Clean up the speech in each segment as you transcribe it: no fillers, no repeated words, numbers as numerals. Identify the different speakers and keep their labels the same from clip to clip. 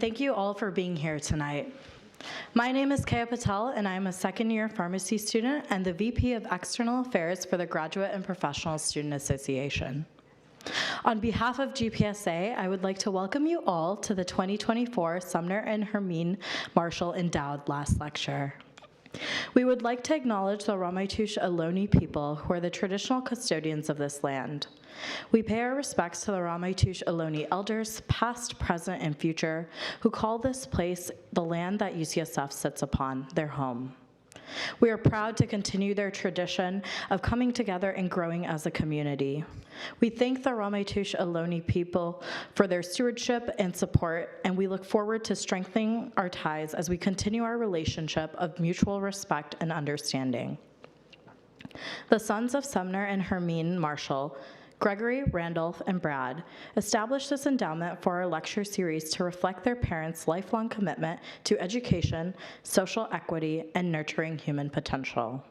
Speaker 1: Thank you all for being here tonight. My name is Kaya Patel, and I am a second-year pharmacy student and the VP of External Affairs for the Graduate and Professional Student Association. On behalf of GPSA, I would like to welcome you all to the 2024 Sumner and Hermine Marshall Endowed Last Lecture. We would like to acknowledge the Ramaytush Ohlone people, who are the traditional custodians of this land. We pay our respects to the Ramaytush Ohlone elders, past, present, and future, who call this place the land that UCSF sits upon, their home. We are proud to continue their tradition of coming together and growing as a community. We thank the Ramaytush Ohlone people for their stewardship and support, and we look forward to strengthening our ties as we continue our relationship of mutual respect and understanding. The sons of Sumner and Hermine Marshall, Gregory, Randolph, and Brad, established this endowment for our lecture series to reflect their parents' lifelong commitment to education, social equity, and nurturing human potential.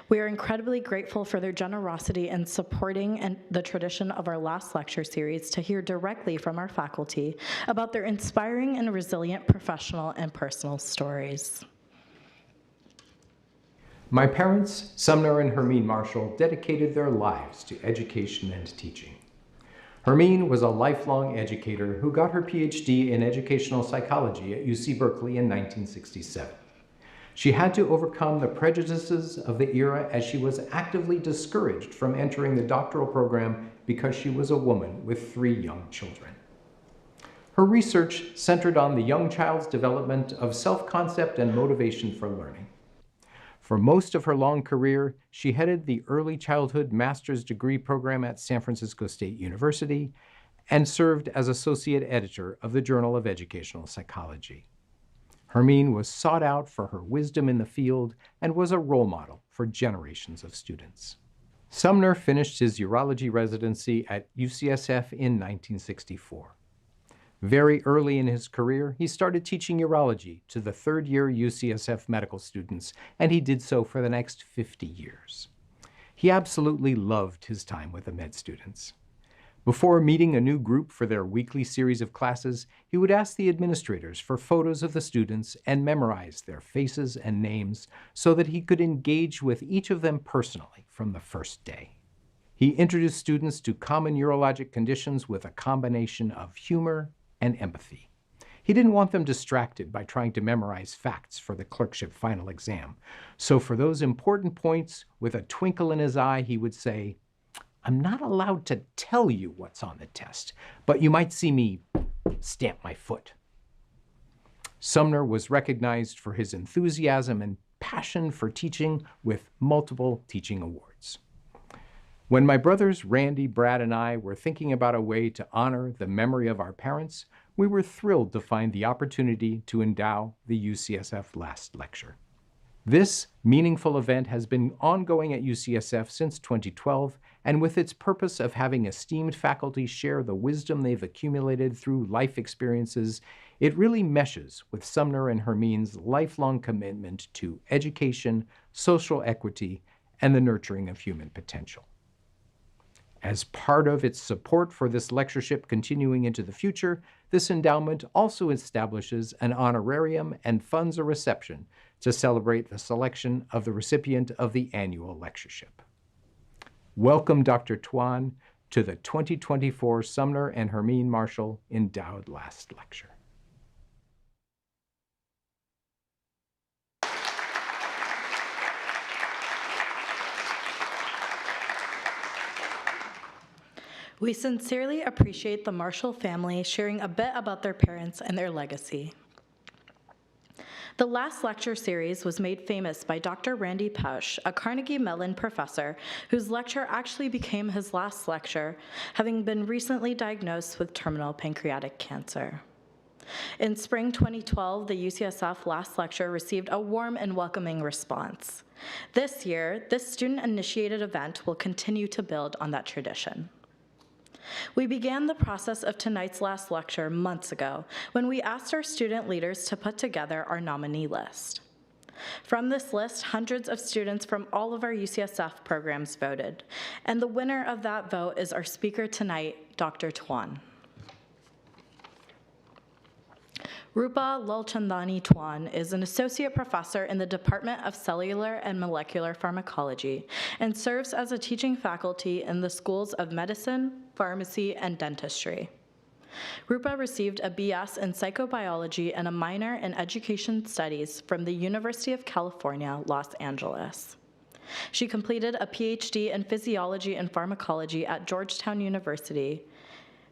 Speaker 1: We are incredibly grateful for their generosity in supporting the tradition of our last lecture series to hear directly from our faculty about their inspiring and resilient professional and personal stories.
Speaker 2: My parents, Sumner and Hermine Marshall, dedicated their lives to education and teaching. Hermine was a lifelong educator who got her PhD in educational psychology at UC Berkeley in 1967. She had to overcome the prejudices of the era as she was actively discouraged from entering the doctoral program because she was a woman with 3 young children. Her research centered on the young child's development of self-concept and motivation for learning. For most of her long career, she headed the Early Childhood Master's Degree program at San Francisco State University and served as associate editor of the Journal of Educational Psychology. Hermine was sought out for her wisdom in the field and was a role model for generations of students. Sumner finished his urology residency at UCSF in 1964. Very early in his career, he started teaching urology to the third-year UCSF medical students, and he did so for the next 50 years. He absolutely loved his time with the med students. Before meeting a new group for their weekly series of classes, he would ask the administrators for photos of the students and memorize their faces and names so that he could engage with each of them personally from the first day. He introduced students to common urologic conditions with a combination of humor and empathy. He didn't want them distracted by trying to memorize facts for the clerkship final exam. So for those important points, with a twinkle in his eye, he would say, "I'm not allowed to tell you what's on the test, but you might see me stamp my foot." Sumner was recognized for his enthusiasm and passion for teaching with multiple teaching awards. When my brothers Randy, Brad, and I were thinking about a way to honor the memory of our parents, we were thrilled to find the opportunity to endow the UCSF Last Lecture. This meaningful event has been ongoing at UCSF since 2012, and with its purpose of having esteemed faculty share the wisdom they've accumulated through life experiences, it really meshes with Sumner and Hermine's lifelong commitment to education, social equity, and the nurturing of human potential. As part of its support for this lectureship continuing into the future, this endowment also establishes an honorarium and funds a reception to celebrate the selection of the recipient of the annual lectureship. Welcome, Dr. Tuan, to the 2024 Sumner and Hermine Marshall Endowed Last Lecture.
Speaker 1: We sincerely appreciate the Marshall family sharing a bit about their parents and their legacy. The last lecture series was made famous by Dr. Randy Pausch, a Carnegie Mellon professor whose lecture actually became his last lecture, having been recently diagnosed with terminal pancreatic cancer. In spring 2012, the UCSF Last Lecture received a warm and welcoming response. This year, this student-initiated event will continue to build on that tradition. We began the process of tonight's last lecture months ago when we asked our student leaders to put together our nominee list. From this list, hundreds of students from all of our UCSF programs voted, and the winner of that vote is our speaker tonight, Dr. Tuan. Rupa Lalchandani Tuan is an associate professor in the Department of Cellular and Molecular Pharmacology and serves as a teaching faculty in the schools of medicine, pharmacy, and dentistry. Rupa received a BS in psychobiology and a minor in education studies from the University of California, Los Angeles. She completed a PhD in physiology and pharmacology at Georgetown University.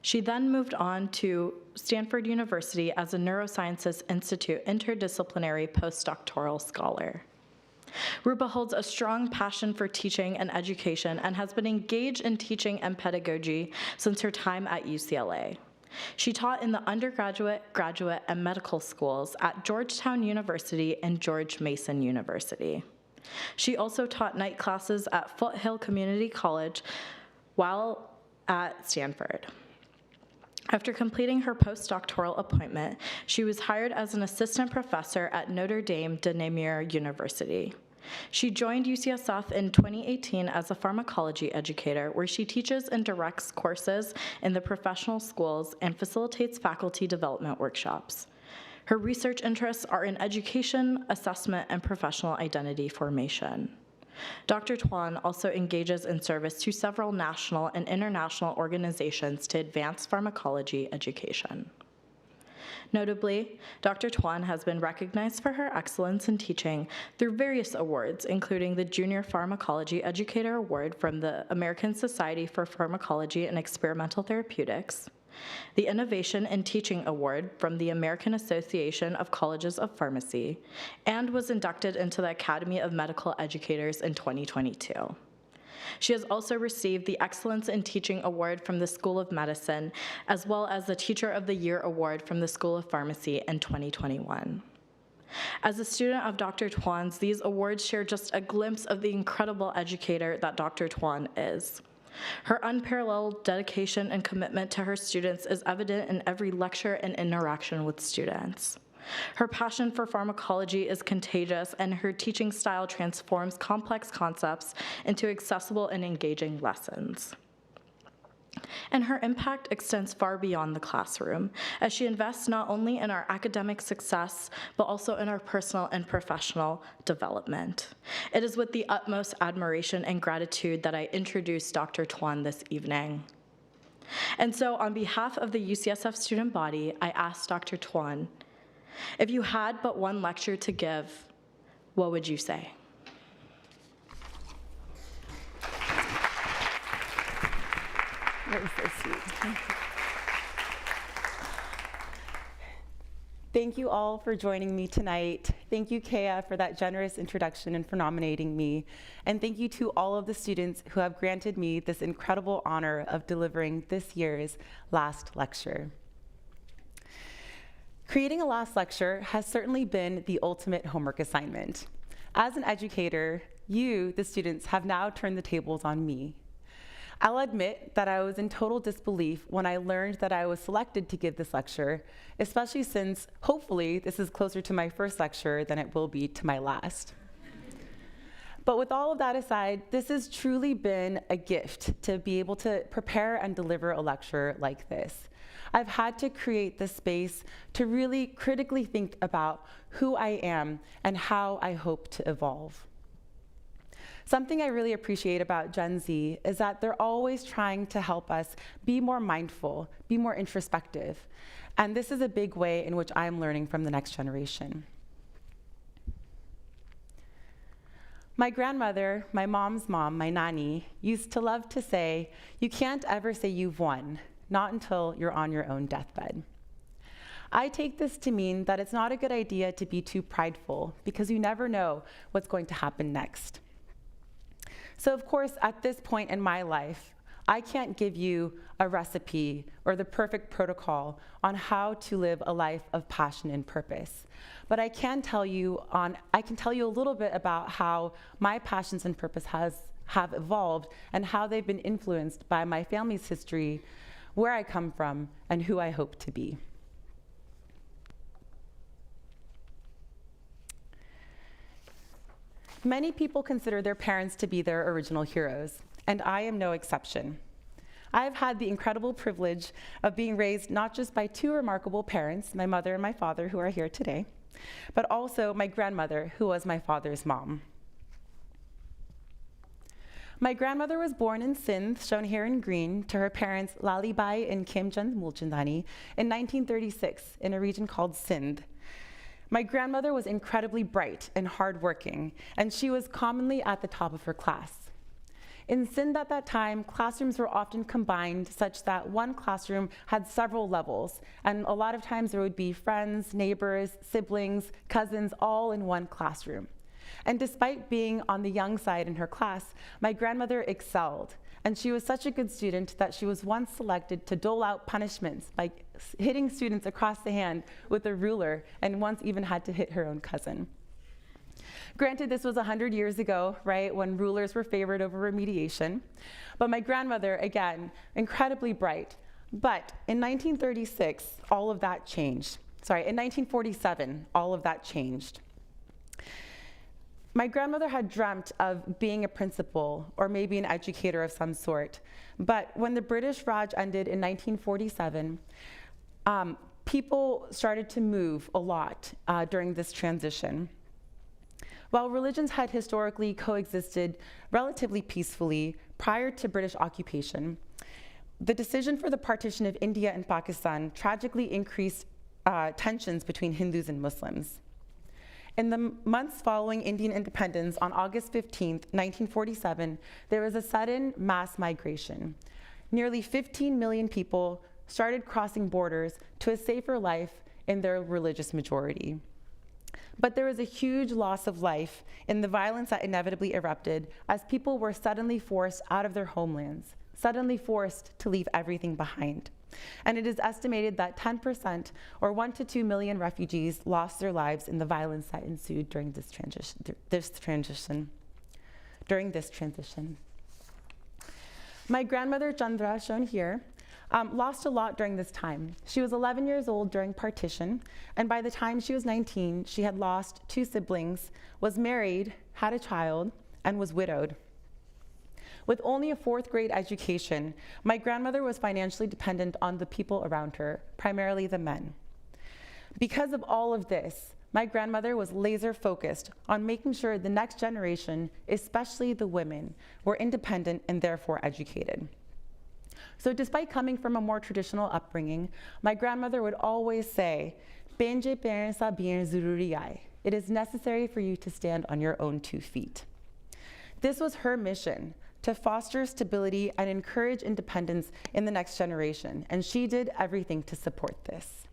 Speaker 1: She then moved on to Stanford University as a Neurosciences Institute interdisciplinary postdoctoral scholar. Rupa holds a strong passion for teaching and education and has been engaged in teaching and pedagogy since her time at UCLA. She taught in the undergraduate, graduate, and medical schools at Georgetown University and George Mason University. She also taught night classes at Foothill Community College while at Stanford. After completing her postdoctoral appointment, she was hired as an assistant professor at Notre Dame de Namur University. She joined UCSF in 2018 as a pharmacology educator, where she teaches and directs courses in the professional schools and facilitates faculty development workshops. Her research interests are in education, assessment, and professional identity formation. Dr. Tuan also engages in service to several national and international organizations to advance pharmacology education. Notably, Dr. Tuan has been recognized for her excellence in teaching through various awards, including the Junior Pharmacology Educator Award from the American Society for Pharmacology and Experimental Therapeutics, the Innovation in Teaching Award from the American Association of Colleges of Pharmacy, and was inducted into the Academy of Medical Educators in 2022. She has also received the Excellence in Teaching Award from the School of Medicine, as well as the Teacher of the Year Award from the School of Pharmacy in 2021. As a student of Dr. Tuan's, these awards share just a glimpse of the incredible educator that Dr. Tuan is. Her unparalleled dedication and commitment to her students is evident in every lecture and interaction with students. Her passion for pharmacology is contagious, and her teaching style transforms complex concepts into accessible and engaging lessons. And her impact extends far beyond the classroom, as she invests not only in our academic success, but also in our personal and professional development. It is with the utmost admiration and gratitude that I introduce Dr. Tuan this evening. And so, on behalf of the UCSF student body, I ask Dr. Tuan, if you had but one lecture to give, what would you say?
Speaker 3: That was so sweet. Thank you. Thank you all for joining me tonight. Thank you, Kea, for that generous introduction and for nominating me. And thank you to all of the students who have granted me this incredible honor of delivering this year's last lecture. Creating a last lecture has certainly been the ultimate homework assignment. As an educator, you, the students, have now turned the tables on me. I'll admit that I was in total disbelief when I learned that I was selected to give this lecture, especially since, hopefully, this is closer to my first lecture than it will be to my last. But with all of that aside, this has truly been a gift to be able to prepare and deliver a lecture like this. I've had to create this space to really critically think about who I am and how I hope to evolve. Something I really appreciate about Gen Z is that they're always trying to help us be more mindful, be more introspective. And this is a big way in which I'm learning from the next generation. My grandmother, my mom's mom, my nanny, used to love to say, "You can't ever say you've won, not until you're on your own deathbed." I take this to mean that it's not a good idea to be too prideful, because you never know what's going to happen next. So of course, at this point in my life, I can't give you a recipe or the perfect protocol on how to live a life of passion and purpose. But I can tell you a little bit about how my passions and purpose have evolved and how they've been influenced by my family's history, where I come from, and who I hope to be. Many people consider their parents to be their original heroes, and I am no exception. I've had the incredible privilege of being raised not just by two remarkable parents, my mother and my father, who are here today, but also my grandmother, who was my father's mom. My grandmother was born in Sindh, shown here in green, to her parents Lalibai and Kim Lalchandani in 1936 in a region called Sindh. My grandmother was incredibly bright and hardworking, and she was commonly at the top of her class. In Sindh at that time, classrooms were often combined such that one classroom had several levels, and a lot of times there would be friends, neighbors, siblings, cousins, all in one classroom. And despite being on the young side in her class, my grandmother excelled, and she was such a good student that she was once selected to dole out punishments by hitting students across the hand with a ruler, and once even had to hit her own cousin. Granted, this was 100 years ago, right, when rulers were favored over remediation. But my grandmother, again, incredibly bright. But in 1936, all of that changed. Sorry, in 1947, all of that changed. My grandmother had dreamt of being a principal or maybe an educator of some sort. But when the British Raj ended in 1947, people started to move a lot during this transition. While religions had historically coexisted relatively peacefully prior to British occupation, the decision for the partition of India and Pakistan tragically increased tensions between Hindus and Muslims. In the months following Indian independence, on August 15, 1947, there was a sudden mass migration. Nearly 15 million people started crossing borders to a safer life in their religious majority. But there was a huge loss of life in the violence that inevitably erupted as people were suddenly forced out of their homelands, suddenly forced to leave everything behind. And it is estimated that 10% or 1 to 2 million refugees lost their lives in the violence that ensued during this transition. My grandmother Chandra, shown here, lost a lot during this time. She was 11 years old during partition, and by the time she was 19, she had lost 2 siblings, was married, had a child, and was widowed. With only a 4th grade education, my grandmother was financially dependent on the people around her, primarily the men. Because of all of this, my grandmother was laser focused on making sure the next generation, especially the women, were independent and therefore educated. So despite coming from a more traditional upbringing, my grandmother would always say, "Benje parents bien zaruri hai." It is necessary for you to stand on your own 2 feet. This was her mission, to foster stability and encourage independence in the next generation, and she did everything to support this.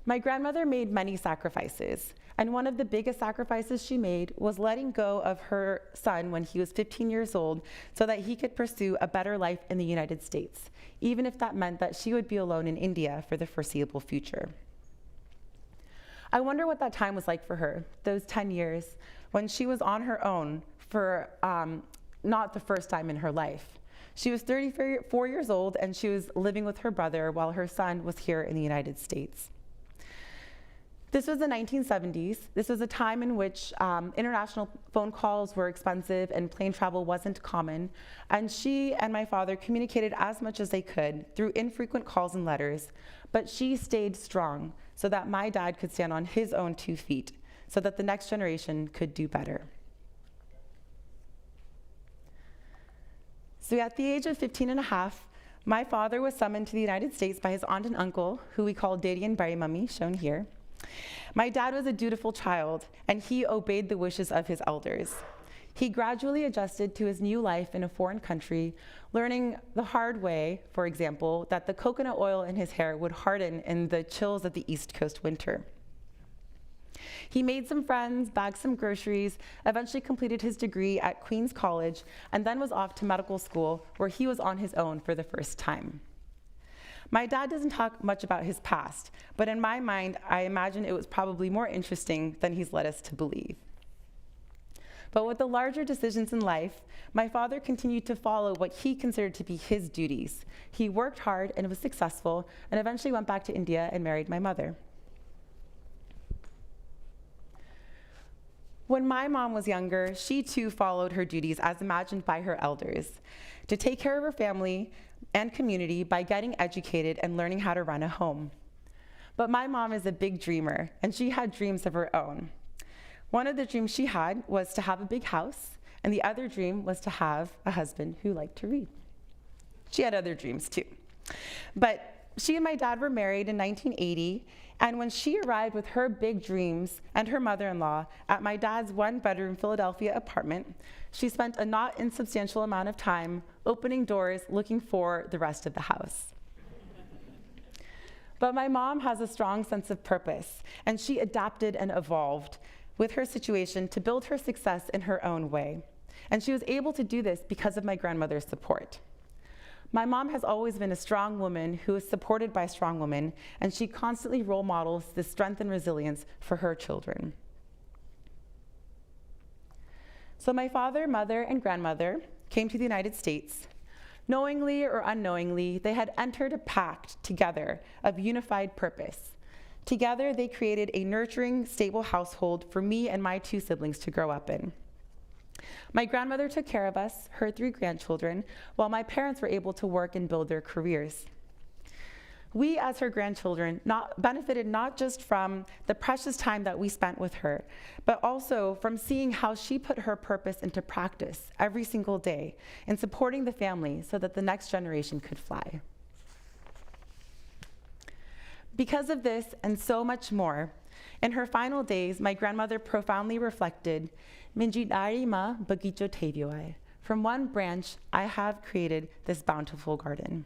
Speaker 3: My grandmother made many sacrifices, and one of the biggest sacrifices she made was letting go of her son when he was 15 years old so that he could pursue a better life in the United States, even if that meant that she would be alone in India for the foreseeable future. I wonder what that time was like for her, those 10 years, when she was on her own for not the first time in her life. She was 34 years old, and she was living with her brother while her son was here in the United States. This was the 1970s. This was a time in which international phone calls were expensive and plane travel wasn't common, and she and my father communicated as much as they could through infrequent calls and letters, but she stayed strong so that my dad could stand on his own 2 feet, so that the next generation could do better. So at the age of 15 and a half, my father was summoned to the United States by his aunt and uncle, who we call Dedi and Bari Mummy, shown here. My dad was a dutiful child, and he obeyed the wishes of his elders. He gradually adjusted to his new life in a foreign country, learning the hard way, for example, that the coconut oil in his hair would harden in the chills of the East Coast winter. He made some friends, bagged some groceries, eventually completed his degree at Queens College, and then was off to medical school, where he was on his own for the first time. My dad doesn't talk much about his past, but in my mind, I imagine it was probably more interesting than he's led us to believe. But with the larger decisions in life, my father continued to follow what he considered to be his duties. He worked hard and was successful, and eventually went back to India and married my mother. When my mom was younger, she too followed her duties as imagined by her elders, to take care of her family and community by getting educated and learning how to run a home. But my mom is a big dreamer, and she had dreams of her own. One of the dreams she had was to have a big house, and the other dream was to have a husband who liked to read. She had other dreams too. But she and my dad were married in 1980, and when she arrived with her big dreams and her mother-in-law at my dad's one-bedroom Philadelphia apartment, she spent a not insubstantial amount of time opening doors looking for the rest of the house. But my mom has a strong sense of purpose, and she adapted and evolved with her situation to build her success in her own way. And she was able to do this because of my grandmother's support. My mom has always been a strong woman who is supported by strong women, and she constantly role models this strength and resilience for her children. So my father, mother, and grandmother came to the United States. Knowingly or unknowingly, they had entered a pact together of unified purpose. Together, they created a nurturing, stable household for me and my two siblings to grow up in. My grandmother took care of us, her 3 grandchildren, while my parents were able to work and build their careers. We, as her grandchildren, benefited not just from the precious time that we spent with her, but also from seeing how she put her purpose into practice every single day in supporting the family so that the next generation could fly. Because of this and so much more, in her final days, my grandmother profoundly reflected, "Minjidari ma bagicho tevyoai." From one branch, I have created this bountiful garden.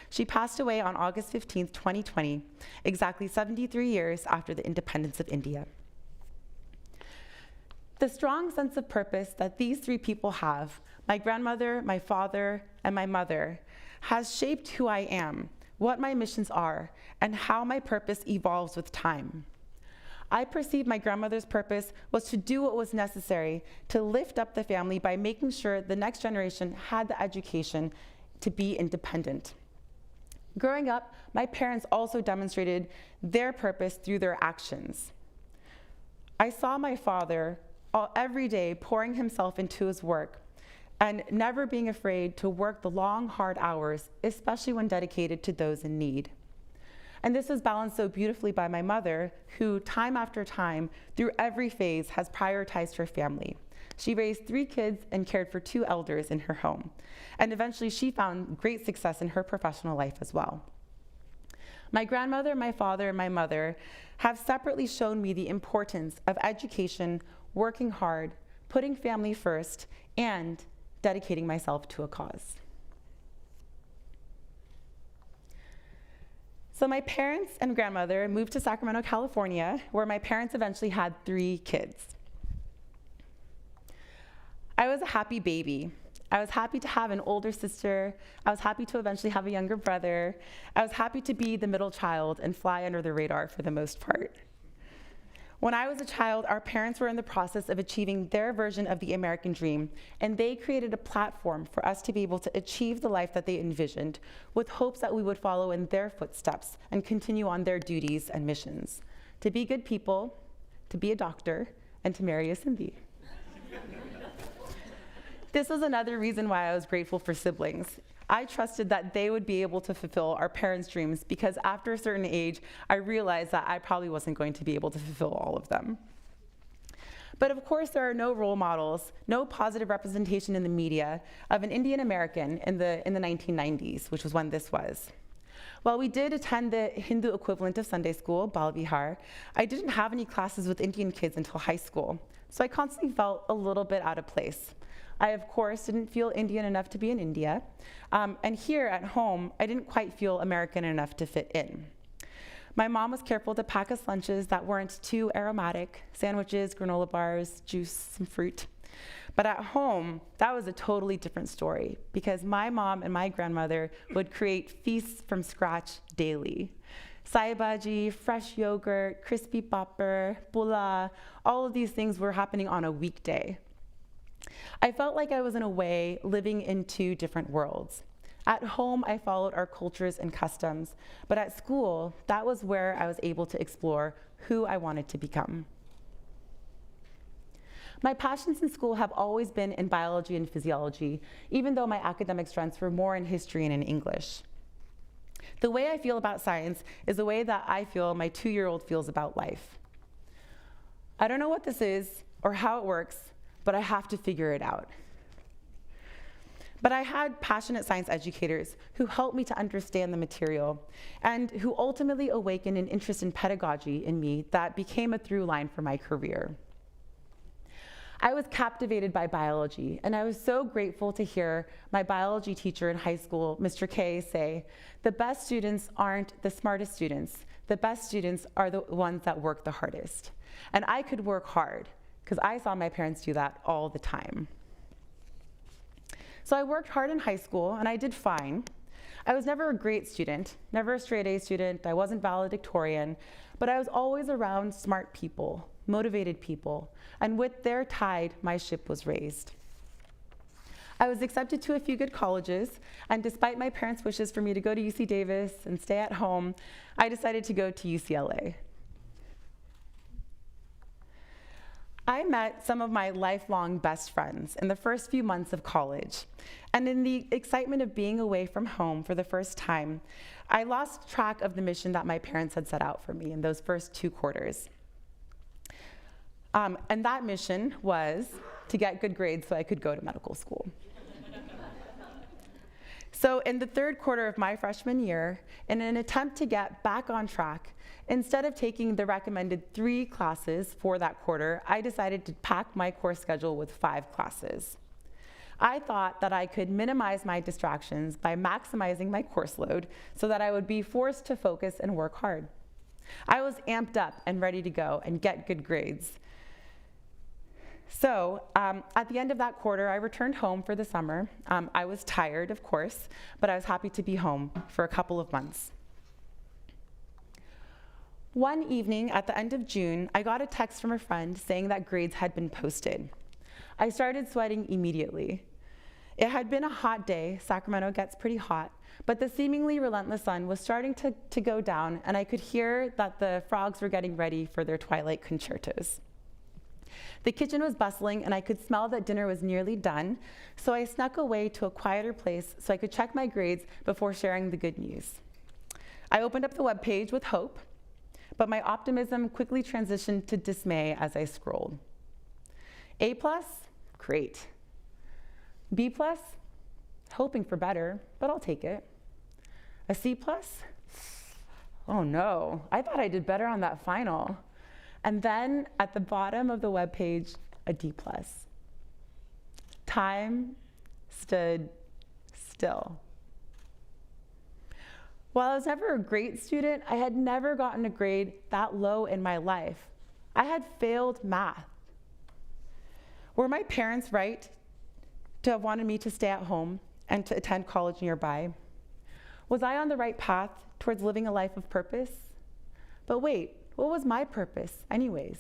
Speaker 3: She passed away on August 15th, 2020, exactly 73 years after the independence of India. The strong sense of purpose that these 3 people have, my grandmother, my father, and my mother, has shaped who I am, what my missions are, and how my purpose evolves with time. I perceived my grandmother's purpose was to do what was necessary to lift up the family by making sure the next generation had the education to be independent. Growing up, my parents also demonstrated their purpose through their actions. I saw my father every day pouring himself into his work and never being afraid to work the long, hard hours, especially when dedicated to those in need. And this was balanced so beautifully by my mother, who time after time, through every phase, has prioritized her family. She raised 3 kids and cared for 2 elders in her home. And eventually she found great success in her professional life as well. My grandmother, my father, and my mother have separately shown me the importance of education, working hard, putting family first, and dedicating myself to a cause. So my parents and grandmother moved to Sacramento, California, where my parents eventually had 3 kids. I was a happy baby. I was happy to have an older sister. I was happy to eventually have a younger brother. I was happy to be the middle child and fly under the radar for the most part. When I was a child, our parents were in the process of achieving their version of the American dream, and they created a platform for us to be able to achieve the life that they envisioned, with hopes that we would follow in their footsteps and continue on their duties and missions, to be good people, to be a doctor, and to marry a Sindhi. This was another reason why I was grateful for siblings. I trusted that they would be able to fulfill our parents' dreams, because after a certain age, I realized that I probably wasn't going to be able to fulfill all of them. But of course, there are no role models, no positive representation in the media of an Indian American in the 1990s, which was when this was. While we did attend the Hindu equivalent of Sunday school, Bal Vihar, I didn't have any classes with Indian kids until high school, so I constantly felt a little bit out of place. I, of course, didn't feel Indian enough to be in India, and here at home, I didn't quite feel American enough to fit in. My mom was careful to pack us lunches that weren't too aromatic: sandwiches, granola bars, juice, some fruit. But at home, that was a totally different story, because my mom and my grandmother would create feasts from scratch daily. Sai bhaji, fresh yogurt, crispy papad, pula, all of these things were happening on a weekday. I felt like I was, in a way, living in 2 different worlds. At home, I followed our cultures and customs, but at school, that was where I was able to explore who I wanted to become. My passions in school have always been in biology and physiology, even though my academic strengths were more in history and in English. The way I feel about science is the way that I feel my 2-year-old feels about life. I don't know what this is or how it works, but I have to figure it out. But I had passionate science educators who helped me to understand the material and who ultimately awakened an interest in pedagogy in me that became a through line for my career. I was captivated by biology, and I was so grateful to hear my biology teacher in high school, Mr. K, say, "The best students aren't the smartest students. The best students are the ones that work the hardest." And I could work hard, because I saw my parents do that all the time. So I worked hard in high school, and I did fine. I was never a great student, never a straight A student. I wasn't valedictorian, but I was always around smart people, motivated people, and with their tide, my ship was raised. I was accepted to a few good colleges, and despite my parents' wishes for me to go to UC Davis and stay at home, I decided to go to UCLA. I met some of my lifelong best friends in the first few months of college, and in the excitement of being away from home for the first time, I lost track of the mission that my parents had set out for me in those first 2 quarters. And that mission was to get good grades so I could go to medical school. So in the 3rd quarter of my freshman year, in an attempt to get back on track, instead of taking the recommended 3 classes for that quarter, I decided to pack my course schedule with 5 classes. I thought that I could minimize my distractions by maximizing my course load so that I would be forced to focus and work hard. I was amped up and ready to go and get good grades. So at the end of that quarter, I returned home for the summer. I was tired, of course, but I was happy to be home for a couple of months. One evening at the end of June, I got a text from a friend saying that grades had been posted. I started sweating immediately. It had been a hot day. Sacramento gets pretty hot, but the seemingly relentless sun was starting to go down, and I could hear that the frogs were getting ready for their twilight concertos. The kitchen was bustling, and I could smell that dinner was nearly done, so I snuck away to a quieter place so I could check my grades before sharing the good news. I opened up the webpage with hope, but my optimism quickly transitioned to dismay as I scrolled. A+, great. B+, hoping for better, but I'll take it. A C+, oh no, I thought I did better on that final. And then at the bottom of the webpage, a D+. Time stood still. While I was never a great student, I had never gotten a grade that low in my life. I had failed math. Were my parents right to have wanted me to stay at home and to attend college nearby? Was I on the right path towards living a life of purpose? But wait, what was my purpose anyways?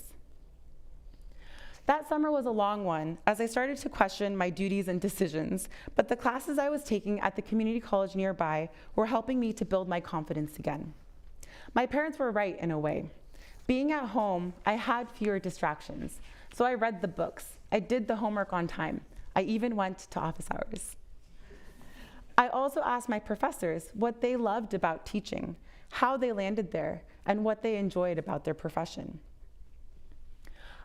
Speaker 3: That summer was a long one as I started to question my duties and decisions, but the classes I was taking at the community college nearby were helping me to build my confidence again. My parents were right in a way. Being at home, I had fewer distractions, so I read the books. I did the homework on time. I even went to office hours. I also asked my professors what they loved about teaching, how they landed there, and what they enjoyed about their profession.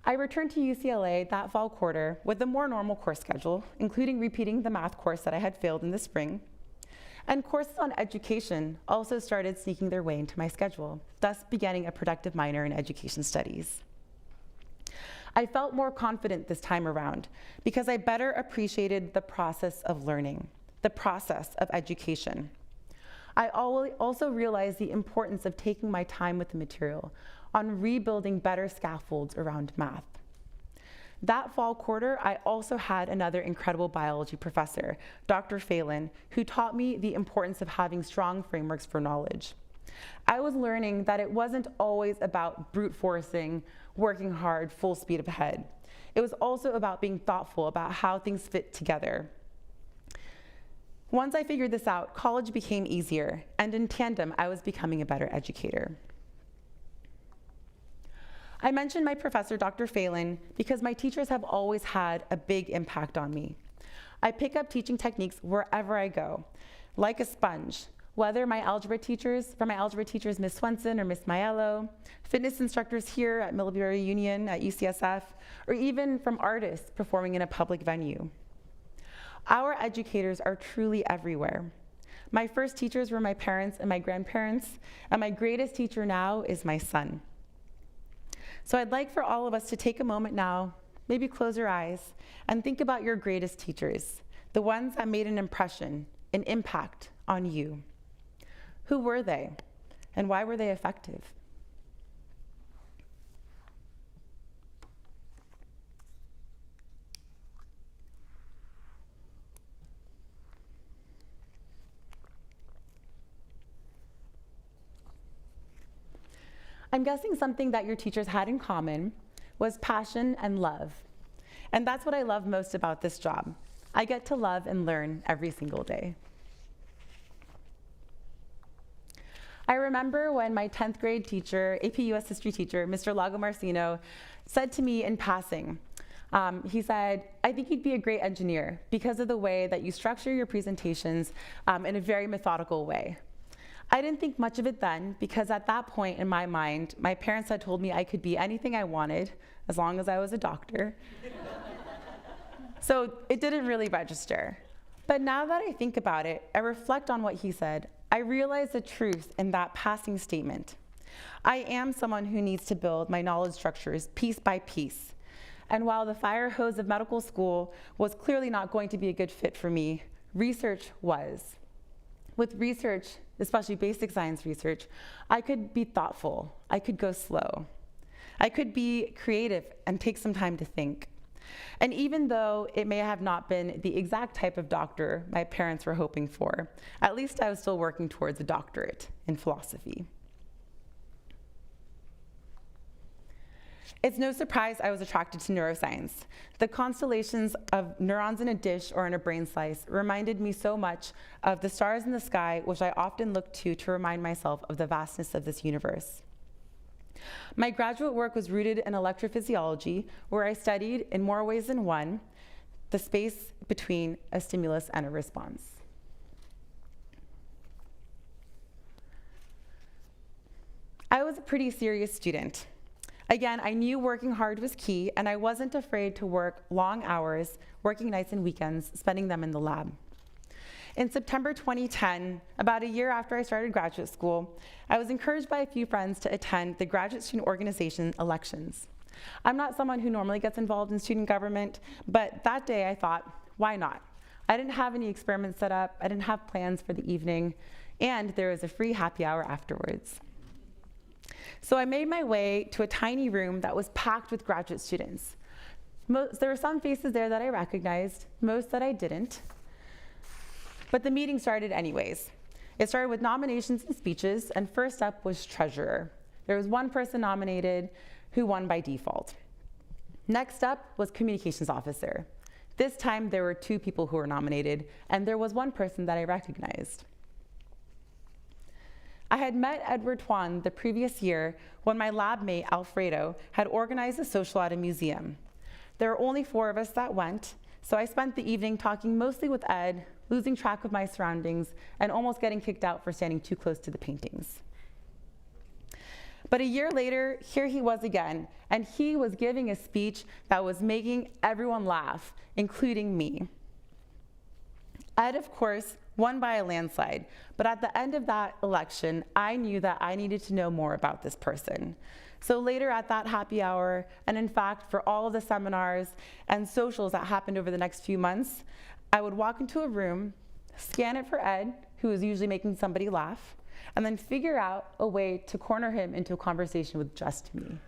Speaker 3: I returned to UCLA that fall quarter with a more normal course schedule, including repeating the math course that I had failed in the spring. And courses on education also started sneaking their way into my schedule, thus beginning a productive minor in education studies. I felt more confident this time around because I better appreciated the process of learning, the process of education. I also realized the importance of taking my time with the material, on rebuilding better scaffolds around math. That fall quarter, I also had another incredible biology professor, Dr. Phelan, who taught me the importance of having strong frameworks for knowledge. I was learning that it wasn't always about brute forcing, working hard, full speed ahead. It was also about being thoughtful about how things fit together. Once I figured this out, college became easier, and in tandem, I was becoming a better educator. I mentioned my professor, Dr. Phelan, because my teachers have always had a big impact on me. I pick up teaching techniques wherever I go, like a sponge, whether from my algebra teachers, Miss Swenson or Miss Maiello, fitness instructors here at Millbury Union at UCSF, or even from artists performing in a public venue. Our educators are truly everywhere. My first teachers were my parents and my grandparents, and my greatest teacher now is my son. So I'd like for all of us to take a moment now, maybe close your eyes, and think about your greatest teachers, the ones that made an impression, an impact on you. Who were they, and why were they effective? I'm guessing something that your teachers had in common was passion and love. And that's what I love most about this job. I get to love and learn every single day. I remember when my 10th grade teacher, AP US history teacher, Mr. Lago Marcino, said to me in passing, he said, "I think you'd be a great engineer because of the way that you structure your presentations in a very methodical way." I didn't think much of it then because at that point in my mind, my parents had told me I could be anything I wanted as long as I was a doctor. So it didn't really register. But now that I think about it, I reflect on what he said, I realize the truth in that passing statement. I am someone who needs to build my knowledge structures piece by piece. And while the fire hose of medical school was clearly not going to be a good fit for me, research was. With research, especially basic science research, I could be thoughtful, I could go slow. I could be creative and take some time to think. And even though it may have not been the exact type of doctor my parents were hoping for, at least I was still working towards a doctorate in philosophy. It's no surprise I was attracted to neuroscience. The constellations of neurons in a dish or in a brain slice reminded me so much of the stars in the sky, which I often look to remind myself of the vastness of this universe. My graduate work was rooted in electrophysiology, where I studied, in more ways than one, the space between a stimulus and a response. I was a pretty serious student. Again, I knew working hard was key, and I wasn't afraid to work long hours, working nights and weekends, spending them in the lab. In September 2010, about a year after I started graduate school, I was encouraged by a few friends to attend the graduate student organization elections. I'm not someone who normally gets involved in student government, but that day I thought, why not? I didn't have any experiments set up, I didn't have plans for the evening, and there was a free happy hour afterwards. So I made my way to a tiny room that was packed with graduate students. There were some faces there that I recognized, most that I didn't. But the meeting started anyways. It started with nominations and speeches, and first up was treasurer. There was one person nominated who won by default. Next up was communications officer. This time there were 2 people who were nominated, and there was one person that I recognized. I had met Edward Tuan the previous year when my lab mate, Alfredo, had organized a social at a museum. There were only 4 of us that went, so I spent the evening talking mostly with Ed, losing track of my surroundings, and almost getting kicked out for standing too close to the paintings. But a year later, here he was again, and he was giving a speech that was making everyone laugh, including me. Ed, of course, won by a landslide, but at the end of that election, I knew that I needed to know more about this person. So later at that happy hour, and in fact for all of the seminars and socials that happened over the next few months, I would walk into a room, scan it for Ed, who was usually making somebody laugh, and then figure out a way to corner him into a conversation with just me.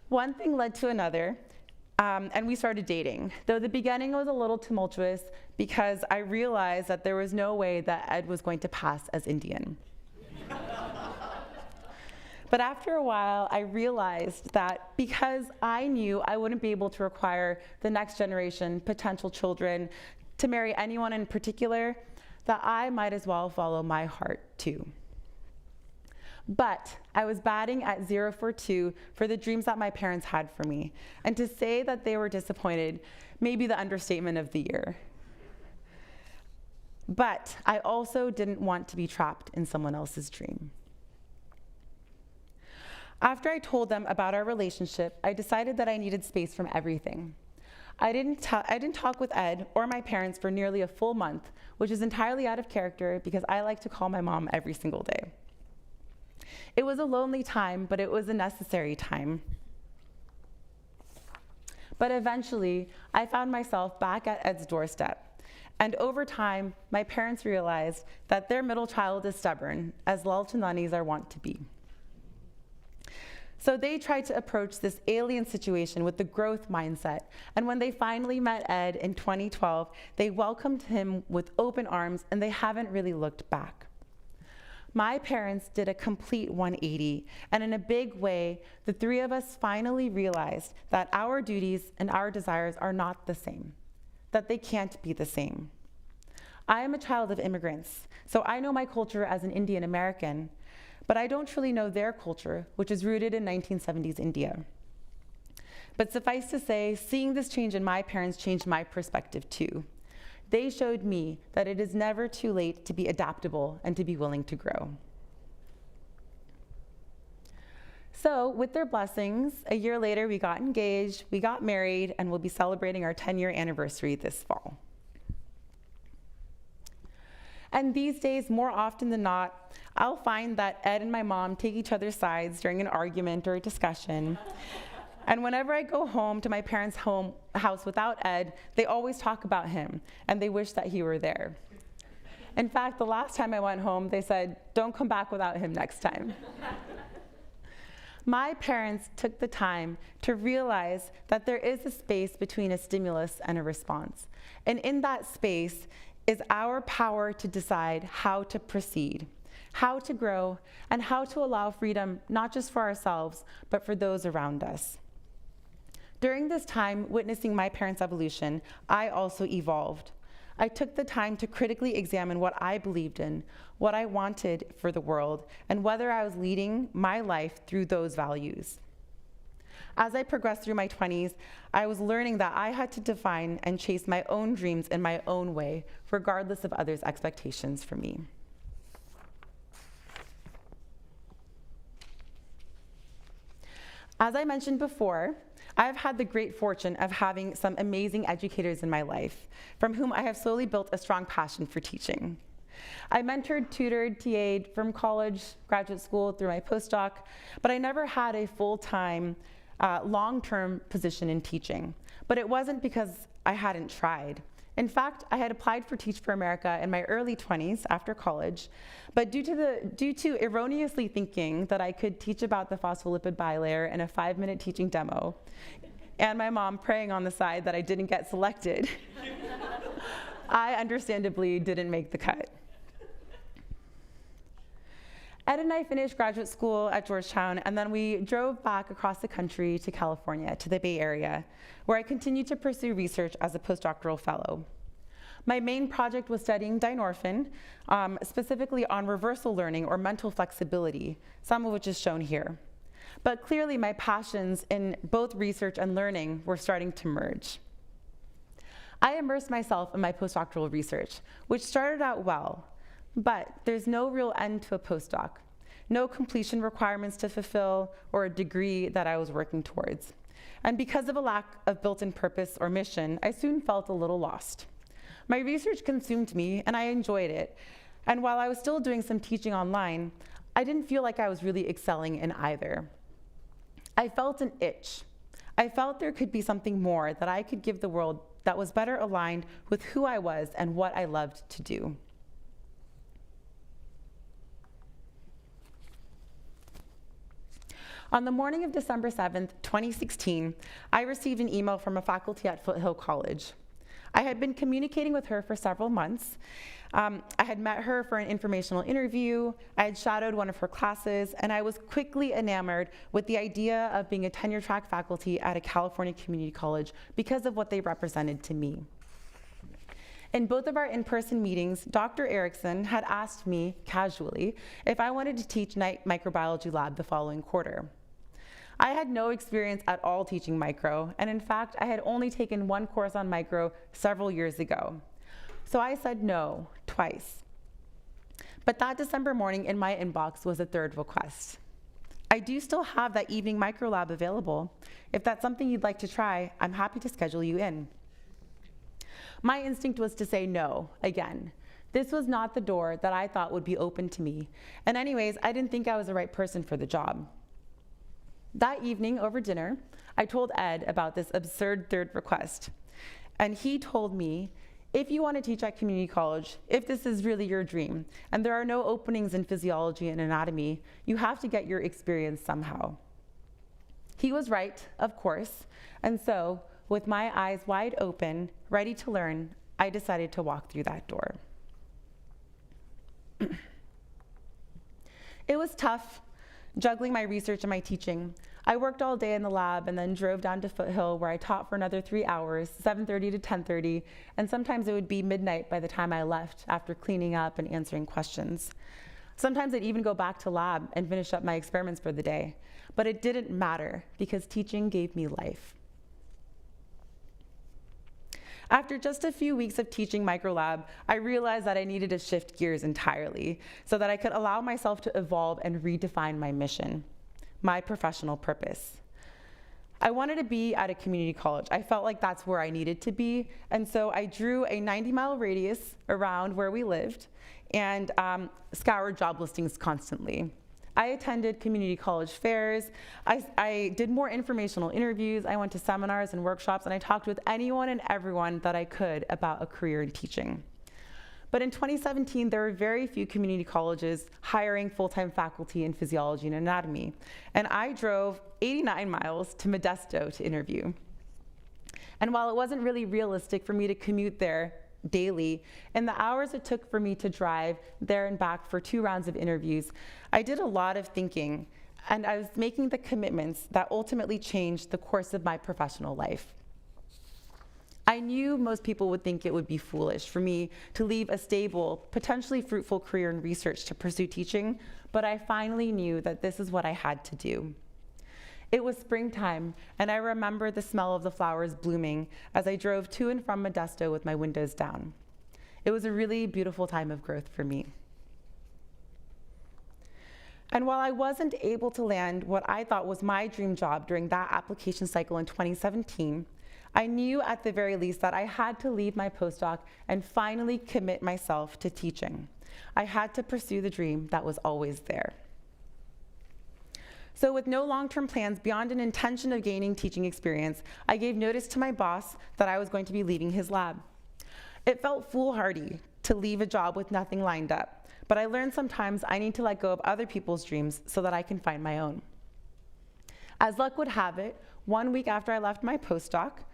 Speaker 3: One thing led to another, and we started dating, though the beginning was a little tumultuous because I realized that there was no way that Ed was going to pass as Indian. But after a while, I realized that because I knew I wouldn't be able to require the next generation, potential children, to marry anyone in particular, that I might as well follow my heart too. But I was batting at 0 for 2 for the dreams that my parents had for me. And to say that they were disappointed may be the understatement of the year. But I also didn't want to be trapped in someone else's dream. After I told them about our relationship, I decided that I needed space from everything. I didn't talk with Ed or my parents for nearly a full month, which is entirely out of character because I like to call my mom every single day. It was a lonely time, but it was a necessary time. But eventually, I found myself back at Ed's doorstep. And over time, my parents realized that their middle child is stubborn, as Lalchandanis are wont to be. So they tried to approach this alien situation with the growth mindset. And when they finally met Ed in 2012, they welcomed him with open arms, and they haven't really looked back. My parents did a complete 180, and in a big way, the three of us finally realized that our duties and our desires are not the same, that they can't be the same. I am a child of immigrants, so I know my culture as an Indian American, but I don't truly know their culture, which is rooted in 1970s India. But suffice to say, seeing this change in my parents changed my perspective too. They showed me that it is never too late to be adaptable and to be willing to grow. So with their blessings, a year later we got engaged, we got married, and we'll be celebrating our 10-year anniversary this fall. And these days, more often than not, I'll find that Ed and my mom take each other's sides during an argument or a discussion. And whenever I go home to my parents' house without Ed, they always talk about him, and they wish that he were there. In fact, the last time I went home, they said, "Don't come back without him next time." My parents took the time to realize that there is a space between a stimulus and a response. And in that space is our power to decide how to proceed, how to grow, and how to allow freedom not just for ourselves, but for those around us. During this time, witnessing my parents' evolution, I also evolved. I took the time to critically examine what I believed in, what I wanted for the world, and whether I was leading my life through those values. As I progressed through my 20s, I was learning that I had to define and chase my own dreams in my own way, regardless of others' expectations for me. As I mentioned before, I've had the great fortune of having some amazing educators in my life, from whom I have slowly built a strong passion for teaching. I mentored, tutored, TA'd from college, graduate school, through my postdoc, but I never had a full-time, long-term position in teaching. But it wasn't because I hadn't tried. In fact, I had applied for Teach for America in my early 20s after college, but due to erroneously thinking that I could teach about the phospholipid bilayer in a 5-minute teaching demo, and my mom praying on the side that I didn't get selected, I understandably didn't make the cut. Ed and I finished graduate school at Georgetown, and then we drove back across the country to California, to the Bay Area, where I continued to pursue research as a postdoctoral fellow. My main project was studying dynorphin, specifically on reversal learning or mental flexibility, some of which is shown here. But clearly my passions in both research and learning were starting to merge. I immersed myself in my postdoctoral research, which started out well, but there's no real end to a postdoc, no completion requirements to fulfill or a degree that I was working towards. And because of a lack of built-in purpose or mission, I soon felt a little lost. My research consumed me, and I enjoyed it. And while I was still doing some teaching online, I didn't feel like I was really excelling in either. I felt an itch. I felt there could be something more that I could give the world that was better aligned with who I was and what I loved to do. On the morning of December 7th, 2016, I received an email from a faculty at Foothill College. I had been communicating with her for several months. I had met her for an informational interview, I had shadowed one of her classes, and I was quickly enamored with the idea of being a tenure-track faculty at a California community college because of what they represented to me. In both of our in-person meetings, Dr. Erickson had asked me casually if I wanted to teach night microbiology lab the following quarter. I had no experience at all teaching micro, and in fact, I had only taken one course on micro several years ago. So I said no twice. But that December morning in my inbox was a third request. I do still have that evening micro lab available. If that's something you'd like to try, I'm happy to schedule you in. My instinct was to say no again. This was not the door that I thought would be open to me. And anyways, I didn't think I was the right person for the job. That evening over dinner, I told Ed about this absurd third request. And he told me, if you want to teach at community college, if this is really your dream, and there are no openings in physiology and anatomy, you have to get your experience somehow. He was right, of course, and so, with my eyes wide open, ready to learn, I decided to walk through that door. It was tough, juggling my research and my teaching. I worked all day in the lab and then drove down to Foothill where I taught for another 3 hours, 7:30 to 10:30, and sometimes it would be midnight by the time I left after cleaning up and answering questions. Sometimes I'd even go back to lab and finish up my experiments for the day, but it didn't matter because teaching gave me life. After just a few weeks of teaching microlab, I realized that I needed to shift gears entirely so that I could allow myself to evolve and redefine my mission, my professional purpose. I wanted to be at a community college. I felt like that's where I needed to be, and so I drew a 90-mile radius around where we lived and scoured job listings constantly. I attended community college fairs, I did more informational interviews, I went to seminars and workshops, and I talked with anyone and everyone that I could about a career in teaching. But in 2017, there were very few community colleges hiring full-time faculty in physiology and anatomy, and I drove 89 miles to Modesto to interview. And while it wasn't really realistic for me to commute there daily, in the hours it took for me to drive there and back for 2 rounds of interviews, I did a lot of thinking, and I was making the commitments that ultimately changed the course of my professional life. I knew most people would think it would be foolish for me to leave a stable, potentially fruitful career in research to pursue teaching, but I finally knew that this is what I had to do. It was springtime, and I remember the smell of the flowers blooming as I drove to and from Modesto with my windows down. It was a really beautiful time of growth for me. And while I wasn't able to land what I thought was my dream job during that application cycle in 2017, I knew at the very least that I had to leave my postdoc and finally commit myself to teaching. I had to pursue the dream that was always there. So with no long-term plans beyond an intention of gaining teaching experience, I gave notice to my boss that I was going to be leaving his lab. It felt foolhardy to leave a job with nothing lined up, but I learned sometimes I need to let go of other people's dreams so that I can find my own. As luck would have it, 1 week after I left my postdoc,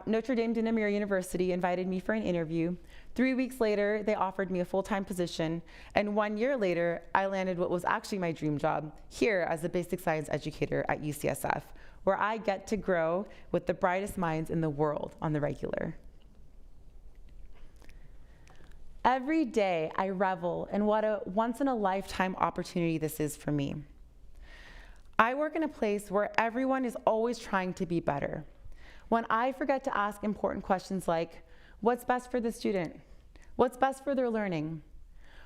Speaker 3: Notre Dame de Namur University invited me for an interview. 3 weeks later, they offered me a full-time position, and 1 year later, I landed what was actually my dream job here as a basic science educator at UCSF, where I get to grow with the brightest minds in the world on the regular. Every day, I revel in what a once-in-a-lifetime opportunity this is for me. I work in a place where everyone is always trying to be better. When I forget to ask important questions like, what's best for the student? What's best for their learning?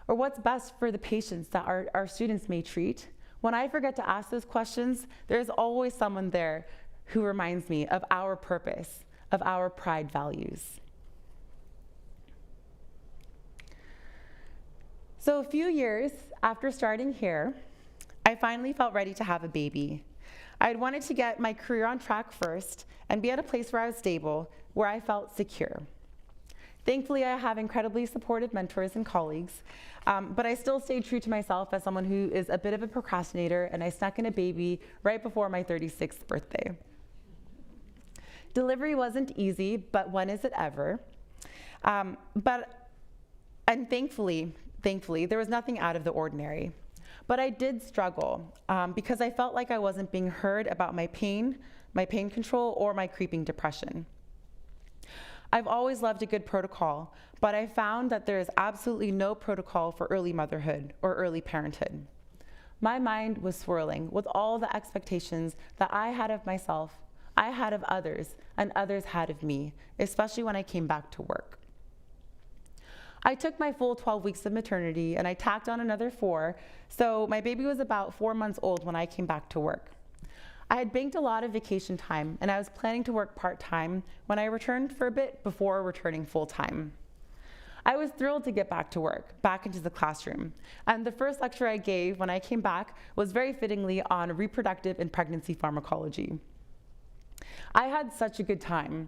Speaker 3: Or what's best for the patients that our students may treat? When I forget to ask those questions, there's always someone there who reminds me of our purpose, of our pride values. So a few years after starting here, I finally felt ready to have a baby. I had wanted to get my career on track first and be at a place where I was stable, where I felt secure. Thankfully, I have incredibly supportive mentors and colleagues, but I still stayed true to myself as someone who is a bit of a procrastinator, and I snuck in a baby right before my 36th birthday. Delivery wasn't easy, but when is it ever? And thankfully, there was nothing out of the ordinary. But I did struggle because I felt like I wasn't being heard about my pain control, or my creeping depression. I've always loved a good protocol, but I found that there is absolutely no protocol for early motherhood or early parenthood. My mind was swirling with all the expectations that I had of myself, I had of others, and others had of me, especially when I came back to work. I took my full 12 weeks of maternity and I tacked on another 4, so my baby was about 4 months old when I came back to work. I had banked a lot of vacation time and I was planning to work part-time when I returned for a bit before returning full-time. I was thrilled to get back to work, back into the classroom, and the first lecture I gave when I came back was very fittingly on reproductive and pregnancy pharmacology. I had such a good time,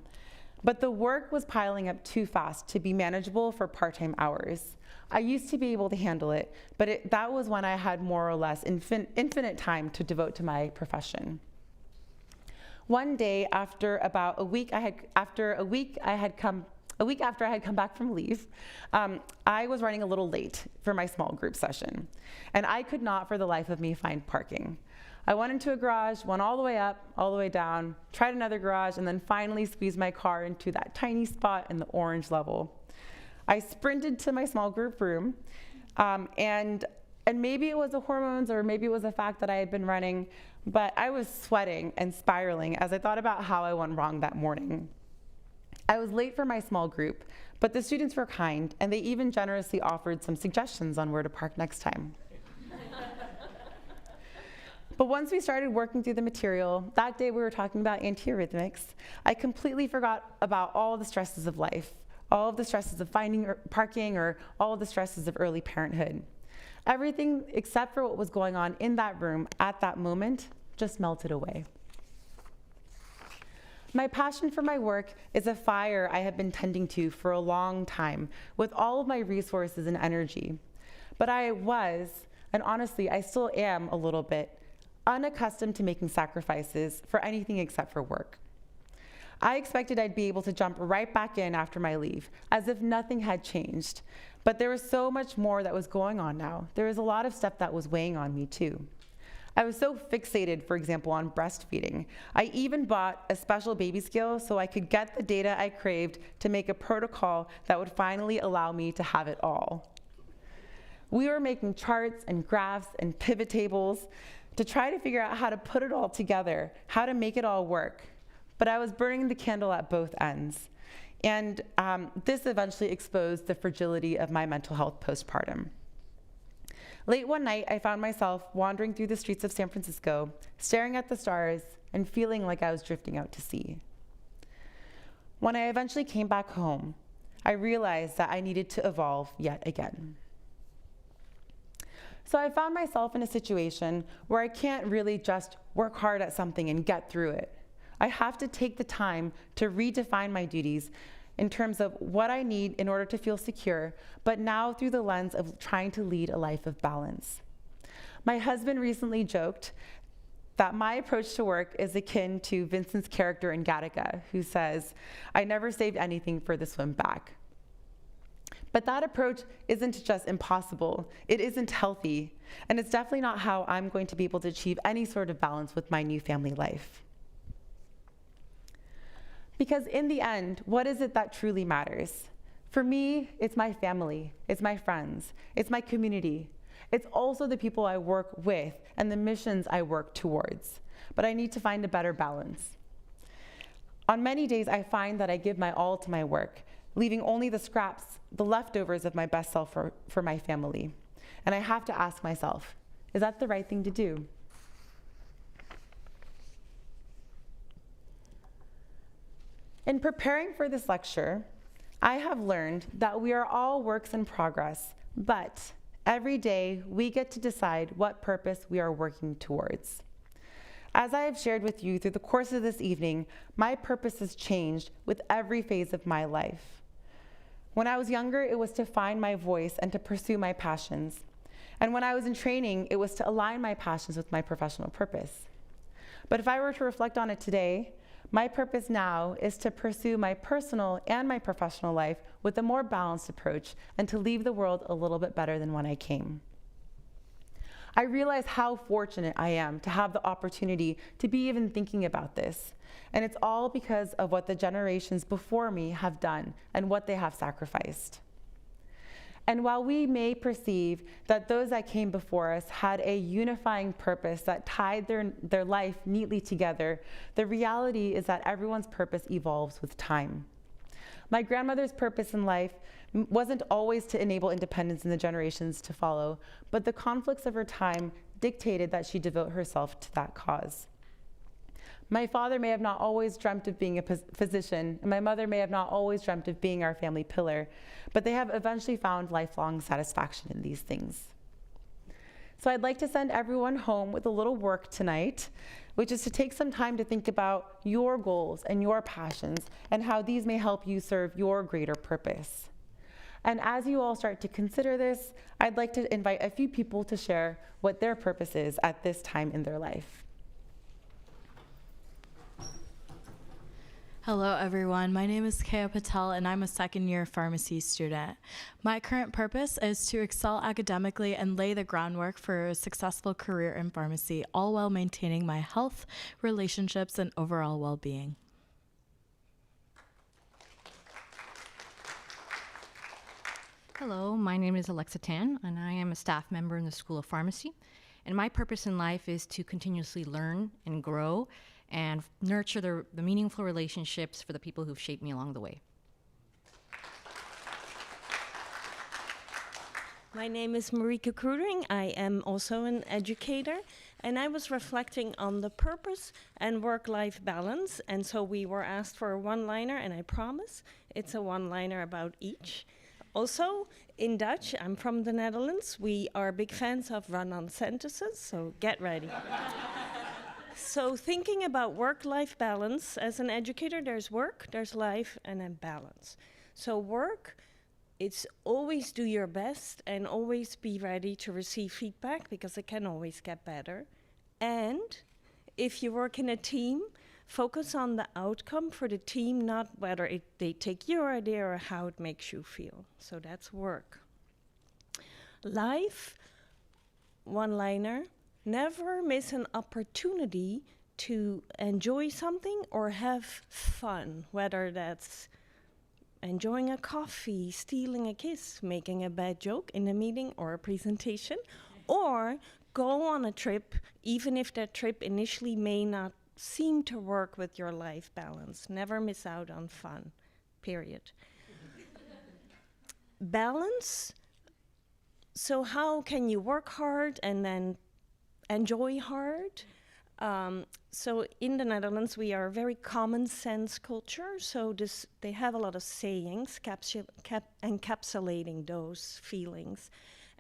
Speaker 3: but the work was piling up too fast to be manageable for part-time hours. I used to be able to handle it, but that was when I had more or less infinite time to devote to my profession. One day, after a week after I had come back from leave, I was running a little late for my small group session, and I could not for the life of me find parking. I went into a garage, went all the way up, all the way down, tried another garage, and then finally squeezed my car into that tiny spot in the orange level. I sprinted to my small group room, and maybe it was the hormones or maybe it was the fact that I had been running, but I was sweating and spiraling as I thought about how I went wrong that morning. I was late for my small group, but the students were kind, and they even generously offered some suggestions on where to park next time. But once we started working through the material, that day we were talking about antiarrhythmics, I completely forgot about all the stresses of life, all of the stresses of finding parking or all of the stresses of early parenthood. Everything except for what was going on in that room at that moment just melted away. My passion for my work is a fire I have been tending to for a long time with all of my resources and energy. But I was, and honestly I still am a little bit, unaccustomed to making sacrifices for anything except for work. I expected I'd be able to jump right back in after my leave, as if nothing had changed. But there was so much more that was going on now. There was a lot of stuff that was weighing on me too. I was so fixated, for example, on breastfeeding. I even bought a special baby scale so I could get the data I craved to make a protocol that would finally allow me to have it all. We were making charts and graphs and pivot tables to try to figure out how to put it all together, how to make it all work. But I was burning the candle at both ends. And this eventually exposed the fragility of my mental health postpartum. Late one night, I found myself wandering through the streets of San Francisco, staring at the stars and feeling like I was drifting out to sea. When I eventually came back home, I realized that I needed to evolve yet again. So I found myself in a situation where I can't really just work hard at something and get through it. I have to take the time to redefine my duties in terms of what I need in order to feel secure, but now through the lens of trying to lead a life of balance. My husband recently joked that my approach to work is akin to Vincent's character in Gattaca, who says, "I never saved anything for the swim back." But that approach isn't just impossible, it isn't healthy, and it's definitely not how I'm going to be able to achieve any sort of balance with my new family life. Because in the end, what is it that truly matters? For me, it's my family, it's my friends, it's my community. It's also the people I work with and the missions I work towards. But I need to find a better balance. On many days, I find that I give my all to my work, leaving only the scraps, the leftovers of my best self for my family. And I have to ask myself, is that the right thing to do? In preparing for this lecture, I have learned that we are all works in progress, but every day we get to decide what purpose we are working towards. As I have shared with you through the course of this evening, my purpose has changed with every phase of my life. When I was younger, it was to find my voice and to pursue my passions. And when I was in training, it was to align my passions with my professional purpose. But if I were to reflect on it today, my purpose now is to pursue my personal and my professional life with a more balanced approach and to leave the world a little bit better than when I came. I realize how fortunate I am to have the opportunity to be even thinking about this. And it's all because of what the generations before me have done and what they have sacrificed. And while we may perceive that those that came before us had a unifying purpose that tied their life neatly together, the reality is that everyone's purpose evolves with time. My grandmother's purpose in life wasn't always to enable independence in the generations to follow, but the conflicts of her time dictated that she devote herself to that cause. My father may have not always dreamt of being a physician, and my mother may have not always dreamt of being our family pillar, but they have eventually found lifelong satisfaction in these things. So I'd like to send everyone home with a little work tonight, which is to take some time to think about your goals and your passions and how these may help you serve your greater purpose. And as you all start to consider this, I'd like to invite a few people to share what their purpose is at this time in their life.
Speaker 1: Hello, everyone. My name is Kaya Patel, and I'm a second-year pharmacy student. My current purpose is to excel academically and lay the groundwork for a successful career in pharmacy, all while maintaining my health, relationships, and overall well-being.
Speaker 4: Hello, my name is Alexa Tan, and I am a staff member in the School of Pharmacy. And my purpose in life is to continuously learn and grow and nurture the meaningful relationships for the people who've shaped me along the way.
Speaker 5: My name is Marieke Kroedering. I am also an educator, and I was reflecting on the purpose and work-life balance, and so we were asked for a one-liner, and I promise it's a one-liner about each. Also, in Dutch, I'm from the Netherlands, we are big fans of run-on sentences, so get ready. So thinking about work-life balance, as an educator, there's work, there's life, and then balance. So work, it's always do your best and always be ready to receive feedback because it can always get better. And if you work in a team, focus on the outcome for the team, not whether they take your idea or how it makes you feel. So that's work. Life, one-liner. Never miss an opportunity to enjoy something or have fun, whether that's enjoying a coffee, stealing a kiss, making a bad joke in a meeting or a presentation, or go on a trip, even if that trip initially may not seem to work with your life balance. Never miss out on fun, period. Balance, so how can you work hard and then enjoy hard? So in the Netherlands, we are a very common sense culture. So they have a lot of sayings encapsulating those feelings.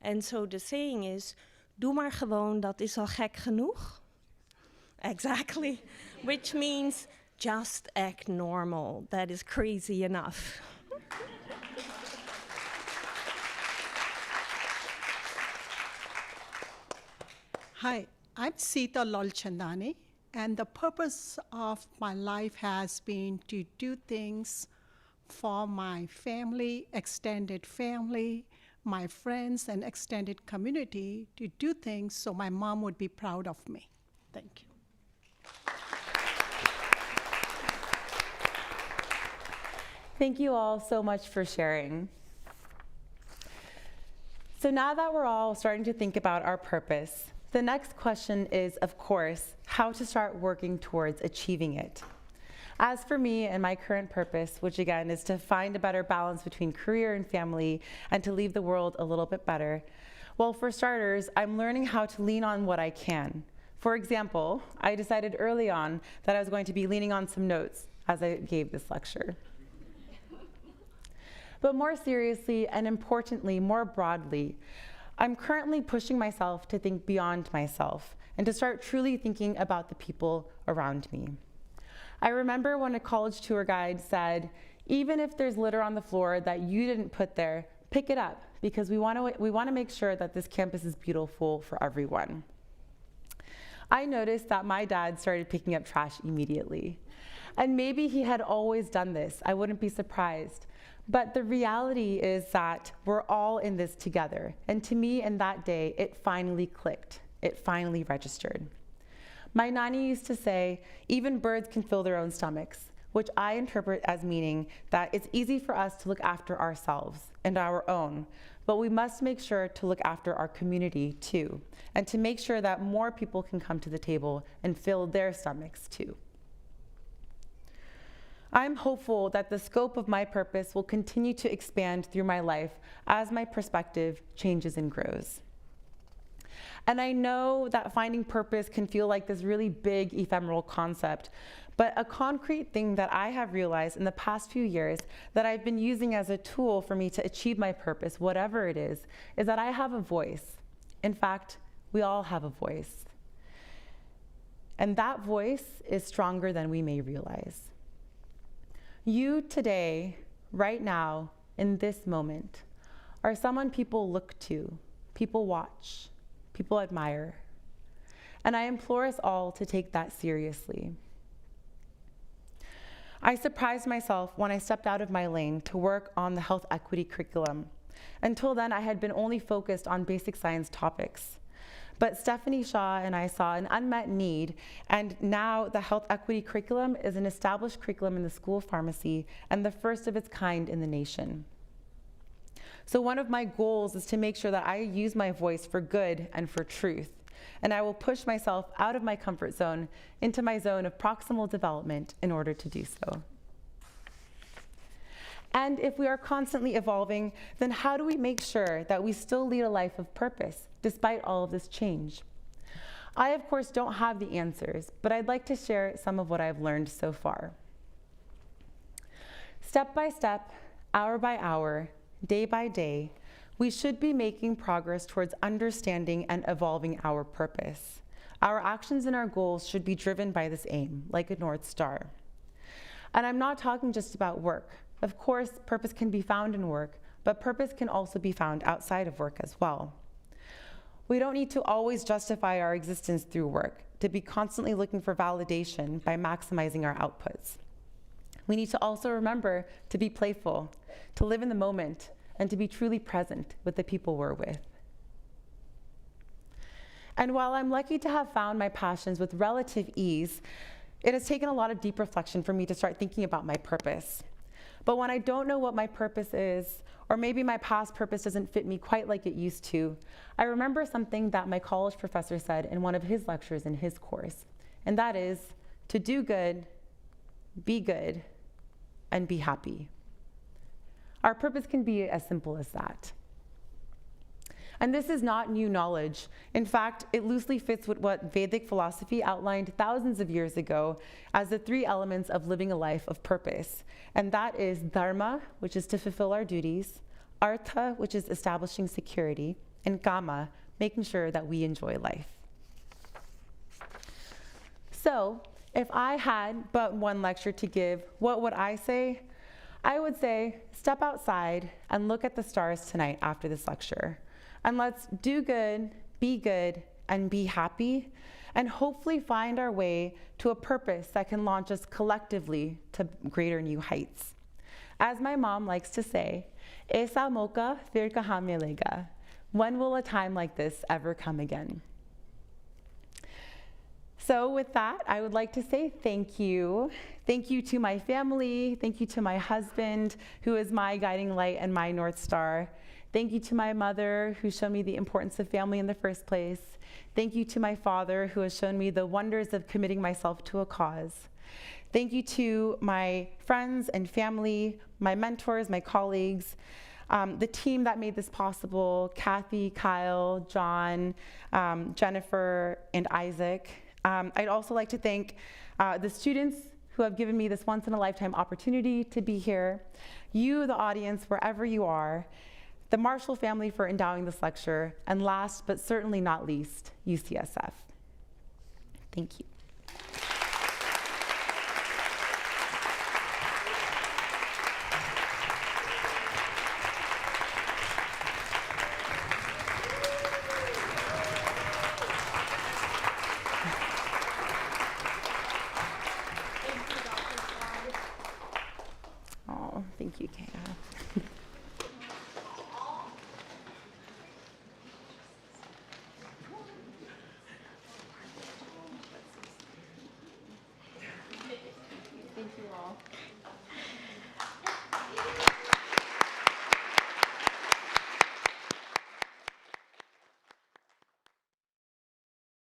Speaker 5: And so the saying is, doe maar gewoon, dat is al gek genoeg. Exactly, which means just act normal. That is crazy enough.
Speaker 6: Hi, I'm Rupa Lalchandani, and the purpose of my life has been to do things for my family, extended family, my friends, and extended community, to do things so my mom would be proud of me. Thank you.
Speaker 3: Thank you all so much for sharing. So now that we're all starting to think about our purpose, the next question is, of course, how to start working towards achieving it. As for me and my current purpose, which again is to find a better balance between career and family and to leave the world a little bit better, well, for starters, I'm learning how to lean on what I can. For example, I decided early on that I was going to be leaning on some notes as I gave this lecture. But more seriously and importantly, more broadly, I'm currently pushing myself to think beyond myself and to start truly thinking about the people around me. I remember when a college tour guide said, even if there's litter on the floor that you didn't put there, pick it up because we want to make sure that this campus is beautiful for everyone. I noticed that my dad started picking up trash immediately. And maybe he had always done this, I wouldn't be surprised. But the reality is that we're all in this together. And to me, in that day, it finally clicked. It finally registered. My nanny used to say, even birds can fill their own stomachs, which I interpret as meaning that it's easy for us to look after ourselves and our own, but we must make sure to look after our community too, and to make sure that more people can come to the table and fill their stomachs too. I'm hopeful that the scope of my purpose will continue to expand through my life as my perspective changes and grows. And I know that finding purpose can feel like this really big ephemeral concept, but a concrete thing that I have realized in the past few years that I've been using as a tool for me to achieve my purpose, whatever it is that I have a voice. In fact, we all have a voice. And that voice is stronger than we may realize. You today, right now, in this moment, are someone people look to, people watch, people admire. And I implore us all to take that seriously. I surprised myself when I stepped out of my lane to work on the health equity curriculum. Until then, I had been only focused on basic science topics. But Stephanie Shaw and I saw an unmet need, and now the health equity curriculum is an established curriculum in the School of Pharmacy and the first of its kind in the nation. So one of my goals is to make sure that I use my voice for good and for truth, and I will push myself out of my comfort zone into my zone of proximal development in order to do so. And if we are constantly evolving, then how do we make sure that we still lead a life of purpose despite all of this change? I, of course, don't have the answers, but I'd like to share some of what I've learned so far. Step by step, hour by hour, day by day, we should be making progress towards understanding and evolving our purpose. Our actions and our goals should be driven by this aim, like a North Star. And I'm not talking just about work. Of course, purpose can be found in work, but purpose can also be found outside of work as well. We don't need to always justify our existence through work, to be constantly looking for validation by maximizing our outputs. We need to also remember to be playful, to live in the moment, and to be truly present with the people we're with. And while I'm lucky to have found my passions with relative ease, it has taken a lot of deep reflection for me to start thinking about my purpose. But when I don't know what my purpose is, or maybe my past purpose doesn't fit me quite like it used to, I remember something that my college professor said in one of his lectures in his course, and that is to do good, and be happy. Our purpose can be as simple as that. And this is not new knowledge. In fact, it loosely fits with what Vedic philosophy outlined thousands of years ago as the 3 elements of living a life of purpose. And that is dharma, which is to fulfill our duties, artha, which is establishing security, and kama, making sure that we enjoy life. So, if I had but one lecture to give, what would I say? I would say, step outside and look at the stars tonight after this lecture. And let's do good, and be happy, and hopefully find our way to a purpose that can launch us collectively to greater new heights. As my mom likes to say, Esa moka fir kahan milega. When will a time like this ever come again? So with that, I would like to say thank you. Thank you to my family. Thank you to my husband, who is my guiding light and my North Star. Thank you to my mother, who showed me the importance of family in the first place. Thank you to my father, who has shown me the wonders of committing myself to a cause. Thank you to my friends and family, my mentors, my colleagues, the team that made this possible, Kathy, Kyle, John, Jennifer, and Isaac. I'd also like to thank the students who have given me this once-in-a-lifetime opportunity to be here, you, the audience, wherever you are, the Marshall family for endowing this lecture, and last but certainly not least, UCSF. Thank you. Oh, thank you, Kay. Okay.